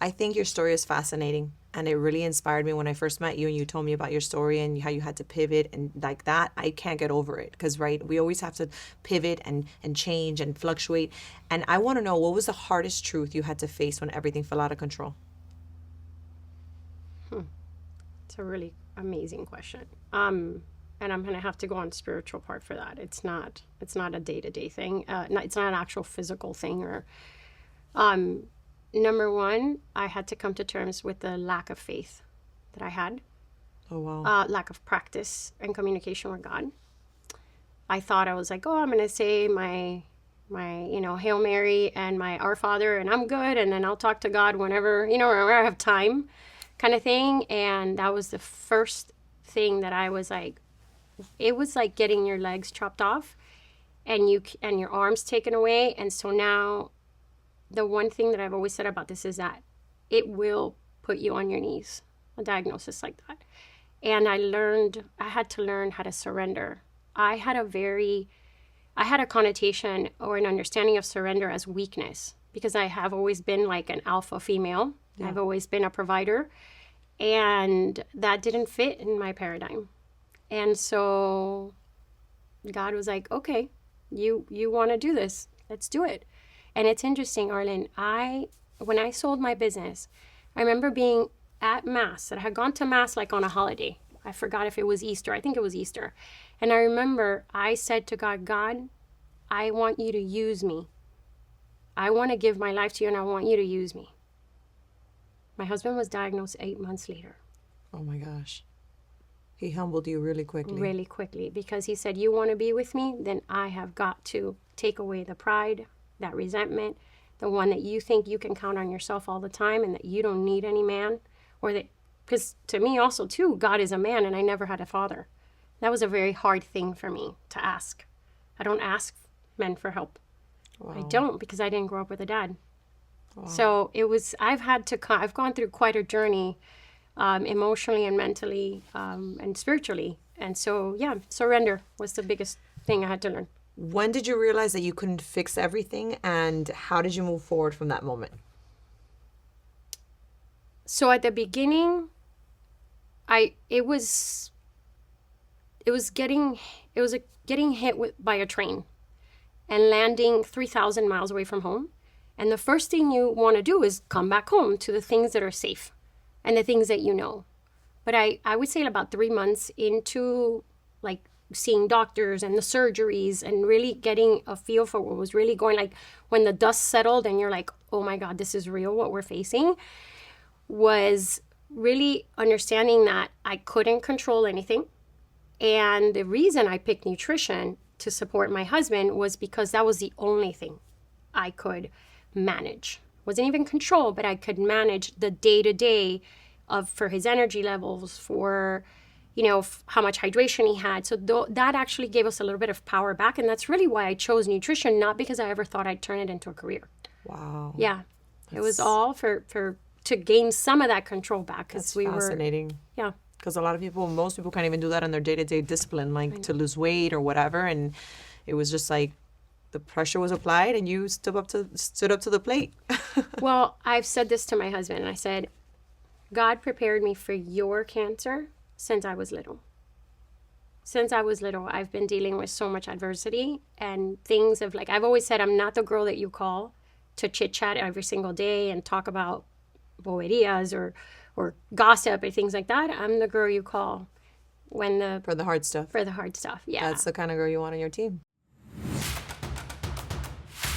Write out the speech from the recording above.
I think your story is fascinating, and it really inspired me when I first met you and you told me about your story and how you had to pivot and like that. I can't get over it because, right, we always have to pivot and change and fluctuate. And I want to know, what was the hardest truth you had to face when everything fell out of control? It's a really amazing question. And I'm gonna have to go on spiritual part for that. It's not a day-to-day thing. It's not an actual physical thing. Or number one, I had to come to terms with the lack of faith that I had, Oh, wow. lack of practice and communication with God. I thought I was like, oh, I'm gonna say my Hail Mary and my Our Father, and I'm good, and then I'll talk to God whenever I have time, kind of thing. And that was the first thing that I was like, it was like getting your legs chopped off and your arms taken away. And so now the one thing that I've always said about this is that it will put you on your knees, a diagnosis like that. And I had to learn how to surrender. I had a connotation or an understanding of surrender as weakness, because I have always been like an alpha female. Yeah. I've always been a provider, and that didn't fit in my paradigm. And so God was like, okay, you want to do this, let's do it. And it's interesting, Arlyn, when I sold my business, I remember being at Mass, that I had gone to Mass like on a holiday. I forgot if it was Easter. I think it was Easter. And I remember I said to God, God, I want you to use me. I want to give my life to you, and I want you to use me. My husband was diagnosed 8 months later. Oh my gosh. He humbled you really quickly. Really quickly, because he said, you want to be with me? Then I have got to take away the pride, that resentment, the one that you think you can count on yourself all the time and that you don't need any man. Because to me also too, God is a man and I never had a father. That was a very hard thing for me to ask. I don't ask men for help. Wow. I don't, because I didn't grow up with a dad. Wow. So I've gone through quite a journey, emotionally and mentally, and spiritually. And so, yeah, surrender was the biggest thing I had to learn. When did you realize that you couldn't fix everything, and how did you move forward from that moment? So at the beginning, it was getting hit by a train and landing 3,000 miles away from home. And the first thing you want to do is come back home to the things that are safe and the things that you know. But I would say about 3 months into like seeing doctors and the surgeries and really getting a feel for what was really going, like when the dust settled and you're like, oh my God, this is real, what we're facing, was really understanding that I couldn't control anything. And the reason I picked nutrition to support my husband was because that was the only thing I could manage. Wasn't even control, but I could manage the day-to-day for his energy levels, for how much hydration he had. So that actually gave us a little bit of power back. And that's really why I chose nutrition, not because I ever thought I'd turn it into a career. Wow. Yeah. It was all to gain some of that control back. That's fascinating. Yeah. Because most people can't even do that in their day-to-day discipline, like to lose weight or whatever. And it was just like the pressure was applied and you stood up to the plate. Well, I've said this to my husband, and I said, God prepared me for your cancer since I was little. Since I was little, I've been dealing with so much adversity and things of, like, I've always said, I'm not the girl that you call to chit-chat every single day and talk about boherias or gossip or things like that. I'm the girl you call for the hard stuff. For the hard stuff, yeah. That's the kind of girl you want on your team.